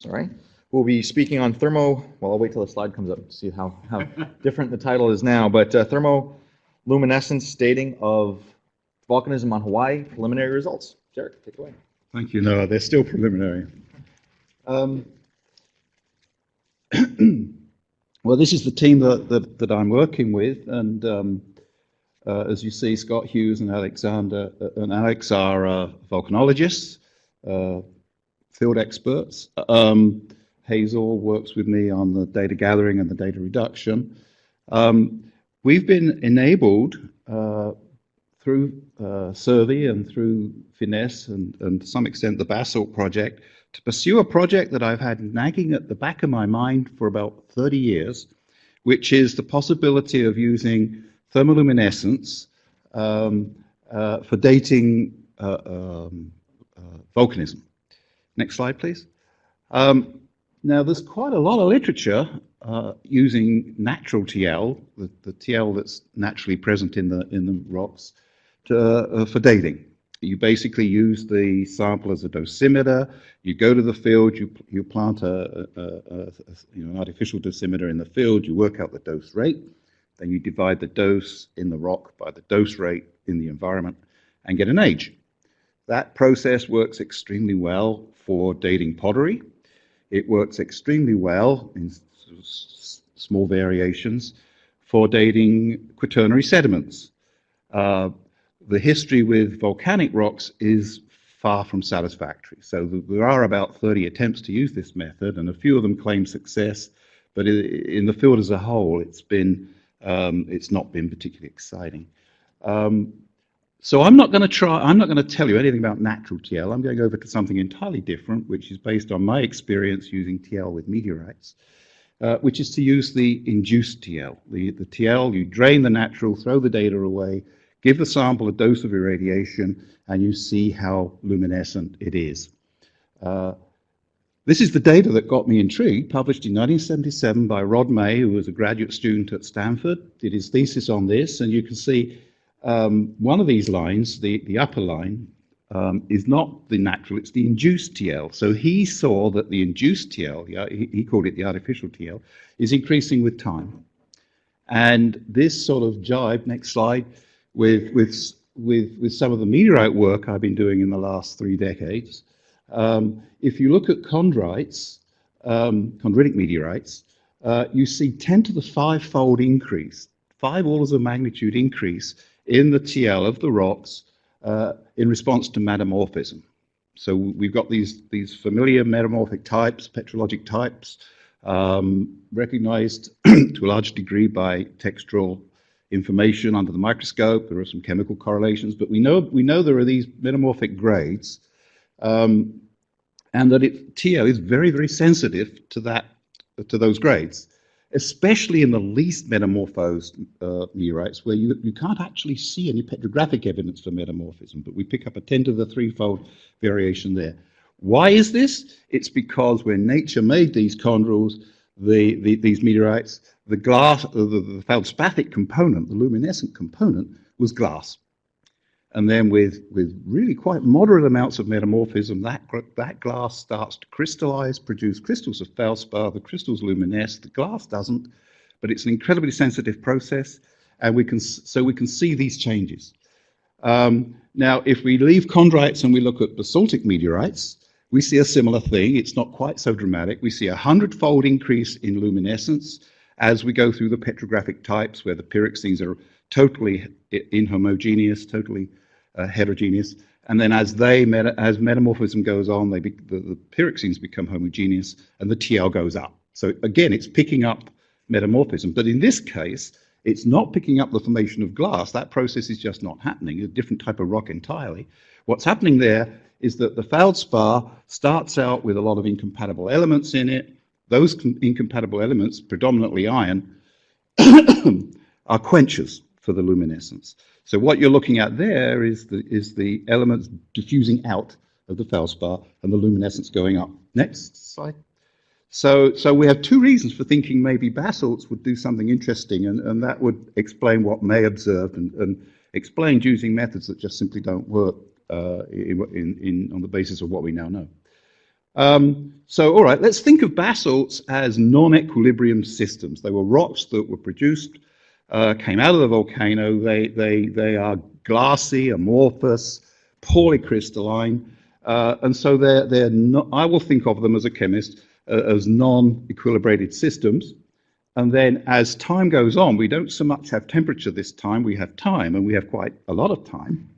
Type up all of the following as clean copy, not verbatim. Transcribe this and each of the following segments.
All right. We'll be speaking on well, I'll wait till the slide comes up to see how different the title is now, but thermoluminescence dating of volcanism on Hawaii, preliminary results. Jarek, take it away. Thank you. No, they're still preliminary. Well, this is the team that I'm working with, and as you see, Scott Hughes and Alex are volcanologists, field experts. Hazel works with me on the data gathering and the data reduction. We've been enabled through Survey and through Finesse and to some extent the Basalt project to pursue a project that I've had nagging at the back of my mind for about 30 years, which is the possibility of using thermoluminescence for dating volcanism. Next slide, please. Now, there's quite a lot of literature using natural TL, the TL that's naturally present in the rocks, for dating. You basically use the sample as a dosimeter. You go to the field. You plant an artificial dosimeter in the field. You work out the dose rate. Then you divide the dose in the rock by the dose rate in the environment and get an age. That process works extremely well for dating pottery. It works extremely well in small variations for dating quaternary sediments. The history with volcanic rocks is far from satisfactory. So there are about 30 attempts to use this method, and a few of them claim success, but in the field as a whole, it's not been particularly exciting. So I'm not going to tell you anything about natural TL. I'm going over to something entirely different, which is based on my experience using TL with meteorites, which is to use the induced TL. The TL, you drain the natural, throw the data away, give the sample a dose of irradiation, and you see how luminescent it is. This is the data that got me intrigued, published in 1977 by Rod May, who was a graduate student at Stanford, did his thesis on this, and you can see one of these lines, the upper line, is not the natural, it's the induced TL. So he saw that the induced TL, he called it the artificial TL, is increasing with time. And this sort of jibe, next slide, with some of the meteorite work I've been doing in the last 3 decades. If you look at chondrites, chondritic meteorites, you see 10 to the 5-fold increase, 5 orders of magnitude increase in the TL of the rocks in response to metamorphism. So we've got these familiar metamorphic types, petrologic types, recognized to a large degree by textural information under the microscope. There are some chemical correlations, but we know there are these metamorphic grades, and that TL is very, very sensitive to those grades, especially in the least metamorphosed meteorites, where you can't actually see any petrographic evidence for metamorphism, but we pick up a 10 to the 3-fold variation there. Why is this? It's because when nature made these chondrules, these meteorites, the feldspathic component, the luminescent component, was glass. And then with really quite moderate amounts of metamorphism, that glass starts to crystallize, produce crystals of feldspar. The crystals luminesce, the glass doesn't, but it's an incredibly sensitive process, and we can see these changes. Now, if we leave chondrites and we look at basaltic meteorites, we see a similar thing. It's not quite so dramatic. We see a 100-fold increase in luminescence as we go through the petrographic types, where the pyroxenes are totally inhomogeneous, totally heterogeneous, and then as metamorphism goes on, the pyroxenes become homogeneous, and the TL goes up. So again, it's picking up metamorphism, but in this case, it's not picking up the formation of glass. That process is just not happening. It's a different type of rock entirely. What's happening there is that the feldspar starts out with a lot of incompatible elements in it. Those incompatible elements, predominantly iron, are quenchers for the luminescence. So what you're looking at there is the elements diffusing out of the feldspar and the luminescence going up. Next slide. So we have 2 reasons for thinking maybe basalts would do something interesting, and that would explain what May observed and explained using methods that just simply don't work on the basis of what we now know. So, all right, let's think of basalts as non-equilibrium systems. They were rocks that were produced, came out of the volcano. They are glassy, amorphous, poorly crystalline, and so they're not, I will think of them as a chemist as non-equilibrated systems. And then as time goes on, we don't so much have temperature this time, we have time, and we have quite a lot of time.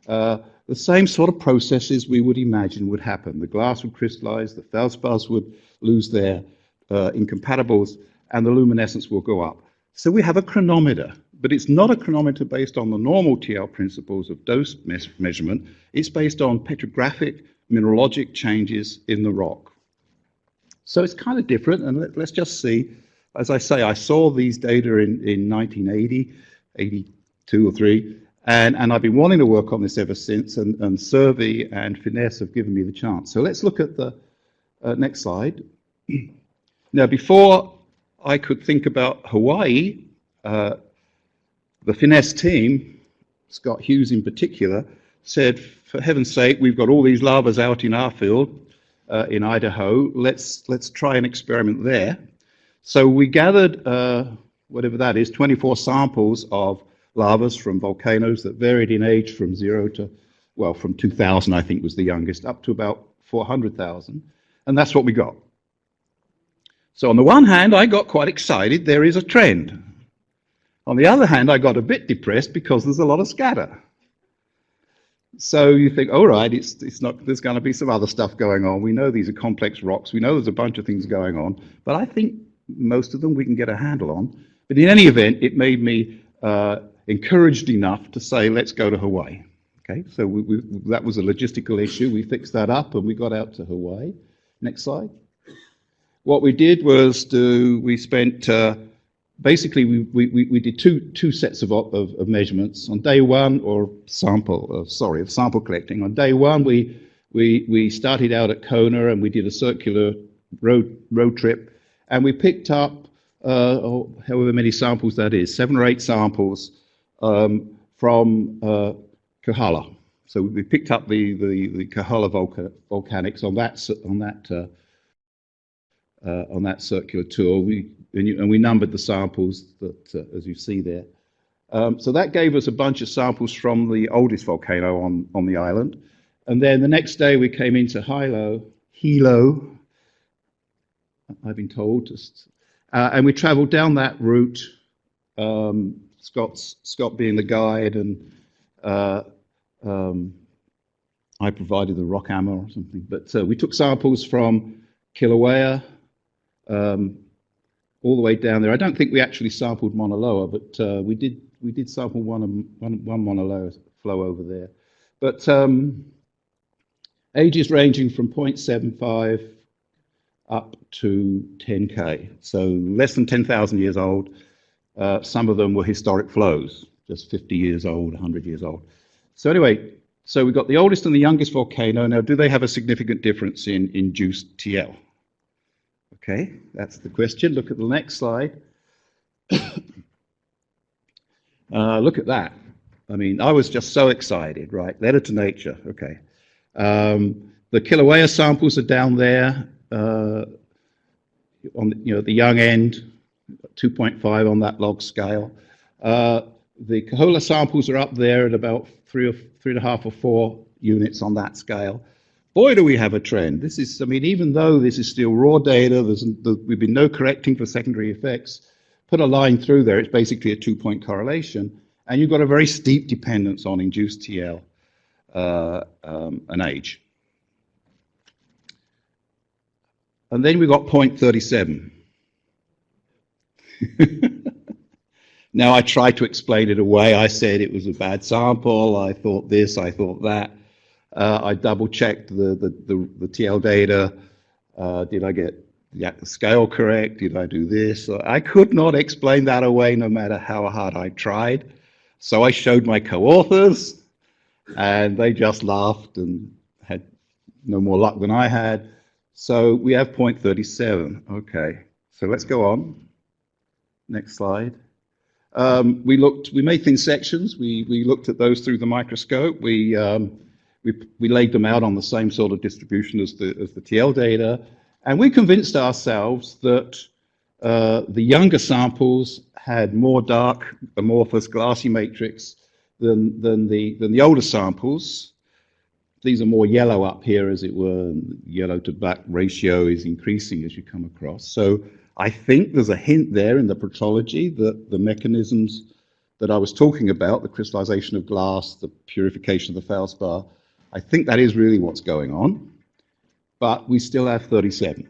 The same sort of processes we would imagine would happen. The glass would crystallize, the feldspars would lose their incompatibles, and the luminescence will go up. So we have a chronometer, but it's not a chronometer based on the normal TL principles of dose measurement. It's based on petrographic mineralogic changes in the rock. So it's kind of different, and let's just see. As I say, I saw these data in 1980, 82 or 3, and I've been wanting to work on this ever since, and Survey and Finesse have given me the chance. So let's look at the next slide. Now, before I could think about Hawaii, the Finesse team, Scott Hughes in particular, said, for heaven's sake, we've got all these lavas out in our field in Idaho. Let's try an experiment there. So we gathered, whatever that is, 24 samples of lavas from volcanoes that varied in age from 0 to, well, from 2,000, I think was the youngest, up to about 400,000. And that's what we got. So on the one hand, I got quite excited. There is a trend. On the other hand, I got a bit depressed because there's a lot of scatter. So you think, all right, it's not, there's going to be some other stuff going on. We know these are complex rocks. We know there's a bunch of things going on. But I think most of them we can get a handle on. But in any event, it made me encouraged enough to say, let's go to Hawaii. Okay, so that was a logistical issue. We fixed that up and we got out to Hawaii. Next slide. What we did was we spent, basically we did two sets of measurements. On day one, or sample collecting. On day one, we started out at Kona and we did a circular road trip, and we picked up however many samples that is, 7 or 8 samples from Kohala. So we picked up the Kohala volcanics on that circular tour. And we numbered the samples that, as you see there. So that gave us a bunch of samples from the oldest volcano on the island. And then the next day we came into Hilo, I've been told, and we traveled down that route, Scott being the guide, and I provided the rock hammer or something. But we took samples from Kilauea, all the way down there. I don't think we actually sampled Mauna Loa, but we did sample one Mauna Loa flow over there. But ages ranging from 0.75 up to 10K, so less than 10,000 years old. Some of them were historic flows, just 50 years old, 100 years old. So anyway, so we've got the oldest and the youngest volcano. Now, do they have a significant difference in induced TL? Okay, that's the question. Look at the next slide. Look at that. I mean, I was just so excited, right? Letter to nature, okay. The Kilauea samples are down there on the young end, 2.5 on that log scale. The Kohala samples are up there at about 3.5 or 4 units on that scale. Boy, do we have a trend. This is, I mean, even though this is still raw data, we've been no correcting for secondary effects. Put a line through there, it's basically a 2-point correlation, and you've got a very steep dependence on induced TL and age. And then we got 0.37. Now, I tried to explain it away. I said it was a bad sample. I thought this, I thought that. I double-checked the TL data. Did I get the scale correct? Did I do this? I could not explain that away no matter how hard I tried. So I showed my co-authors, and they just laughed and had no more luck than I had. So we have 0.37. Okay, so let's go on. Next slide. We made thin sections. We looked at those through the microscope. We we laid them out on the same sort of distribution as the TL data, and we convinced ourselves that the younger samples had more dark, amorphous, glassy matrix than the older samples. These are more yellow up here, as it were, and yellow to black ratio is increasing as you come across. So I think there's a hint there in the petrology that the mechanisms that I was talking about, the crystallization of glass, the purification of the feldspar, I think that is really what's going on, but we still have 37.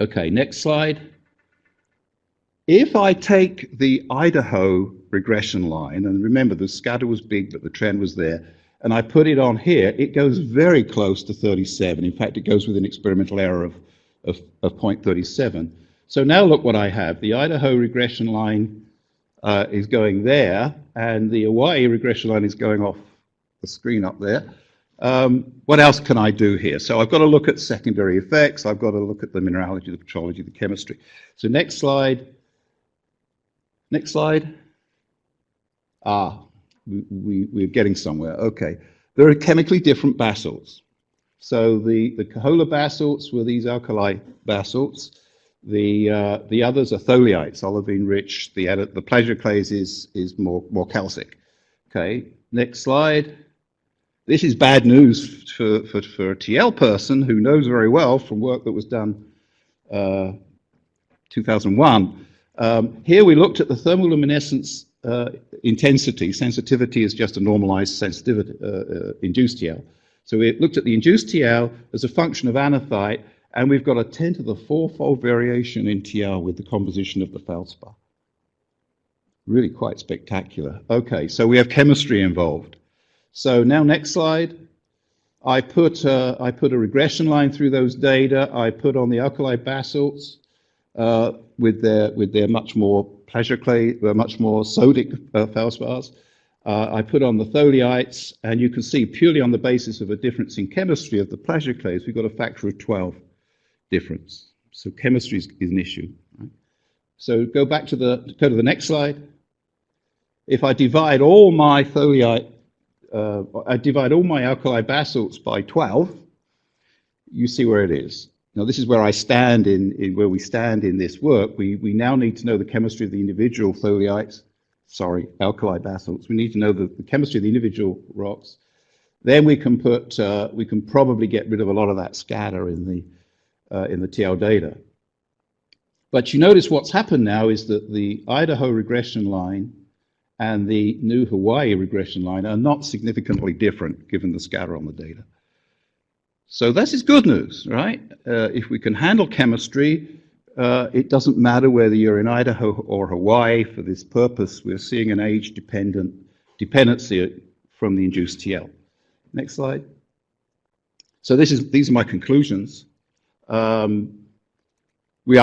Okay, next slide. If I take the Idaho regression line, and remember the scatter was big, but the trend was there, and I put it on here, it goes very close to 37. In fact, it goes with an experimental error of 0.37. So now look what I have. The Idaho regression line is going there, and the Hawaii regression line is going off the screen up there. What else can I do here? So I've got to look at secondary effects. I've got to look at the mineralogy, the petrology, the chemistry. So next slide. Next slide. We're getting somewhere. Okay. There are chemically different basalts. So the Kohola basalts were these alkali basalts. The others are tholiites, olivine-rich. The pleasure clays is more calcic. Okay. Next slide. This is bad news for a TL person who knows very well from work that was done 2001. Here we looked at the thermoluminescence intensity. Sensitivity is just a normalized sensitivity, induced TL. So we looked at the induced TL as a function of anorthite, and we've got a 10 to the 4-fold variation in TL with the composition of the feldspar. Really quite spectacular. Okay, so we have chemistry involved. So now next slide. I put a regression line through those data. I put on the alkali basalts with their much more pleasure clay, much more sodic feldspars. I put on the tholiites, and you can see purely on the basis of a difference in chemistry of the pleasure clays, we've got a factor of 12 difference. So chemistry is an issue. Right? So go to the next slide. If I divide all my I divide all my alkali basalts by 12, you see where it is. Now this is where I stand where we stand in this work. We now need to know the chemistry of the individual alkali basalts. We need to know the chemistry of the individual rocks. Then we can probably get rid of a lot of that scatter in the TL data. But you notice what's happened now is that the Idaho regression line and the new Hawaii regression line are not significantly different given the scatter on the data. So this is good news, right? If we can handle chemistry, it doesn't matter whether you're in Idaho or Hawaii. For this purpose, we're seeing an age dependency from the induced TL. Next slide. So these are my conclusions. We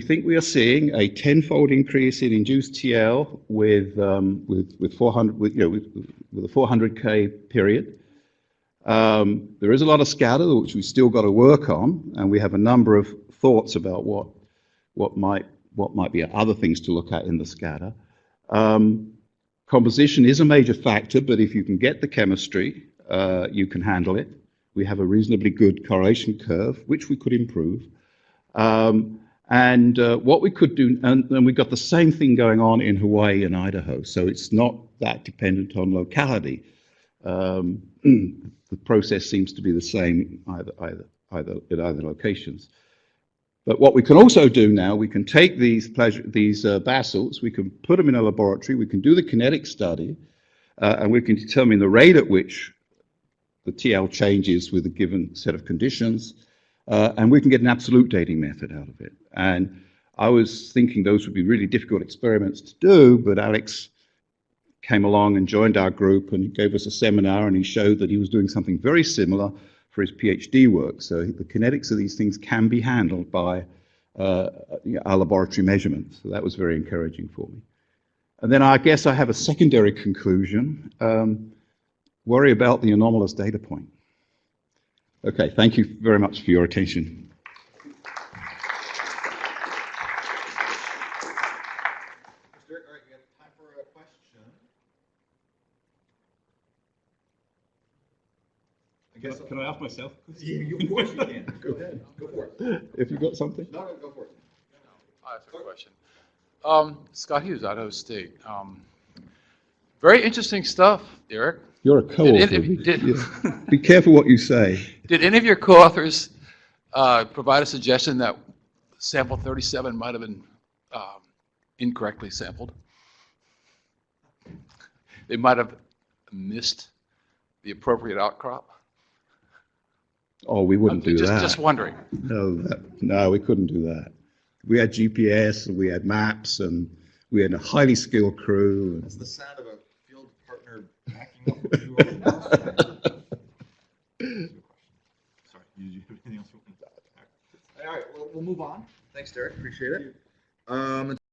think we are seeing a 10-fold increase in induced TL with a 400K period. There is a lot of scatter which we've still got to work on, and we have a number of thoughts about what might be other things to look at in the scatter. Composition is a major factor, but if you can get the chemistry, you can handle it. We have a reasonably good correlation curve, which we could improve. What we could do, and we've got the same thing going on in Hawaii and Idaho, so it's not that dependent on locality. The process seems to be the same at either locations. But what we can also do now, we can take these basalts, we can put them in a laboratory, we can do the kinetic study, and we can determine the rate at which the TL changes with a given set of conditions, and we can get an absolute dating method out of it. And I was thinking those would be really difficult experiments to do, but Alex came along and joined our group and gave us a seminar, and he showed that he was doing something very similar for his PhD work. So the kinetics of these things can be handled by our laboratory measurements. So that was very encouraging for me. And then I guess I have a secondary conclusion. Worry about the anomalous data point. Okay, thank you very much for your attention. All right, we have time for a question. myself. Of course you can. Go ahead. Go for it. If you've got something? No, no, go for it. I have a question. Scott Hughes, Idaho State. Very interesting stuff, Derek. You're a co-author. Be careful what you say. Did any of your co-authors provide a suggestion that sample 37 might have been incorrectly sampled? They might have missed the appropriate outcrop? Oh, we wouldn't do that. Just wondering. No, we couldn't do that. We had GPS and we had maps and we had a highly skilled crew. That's the sound of a field partner backing up with you over the Sorry, you have anything else you want to add? All right, well, we'll move on. Thanks, Derek. Appreciate it.